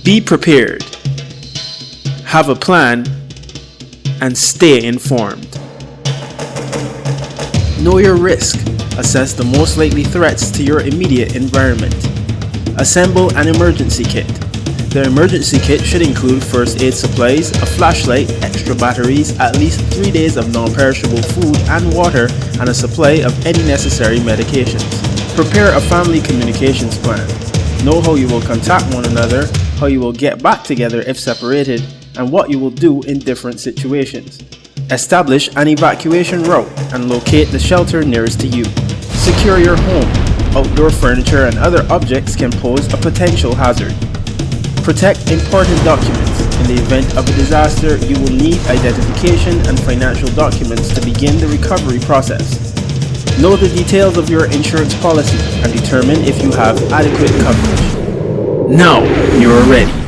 Be prepared, have a plan, and stay informed. Know your risk. Assess the most likely threats to your immediate environment. Assemble an emergency kit. The emergency kit should include first aid supplies, a flashlight, extra batteries, at least 3 days of non-perishable food and water, and a supply of any necessary medications. Prepare a family communications plan. Know how you will contact one another, how you will get back together if separated, and what you will do in different situations. Establish an evacuation route and locate the shelter nearest to you. Secure your home. Outdoor furniture and other objects can pose a potential hazard. Protect important documents. In the event of a disaster, you will need identification and financial documents to begin the recovery process. Know the details of your insurance policy and determine if you have adequate coverage. Now you are ready.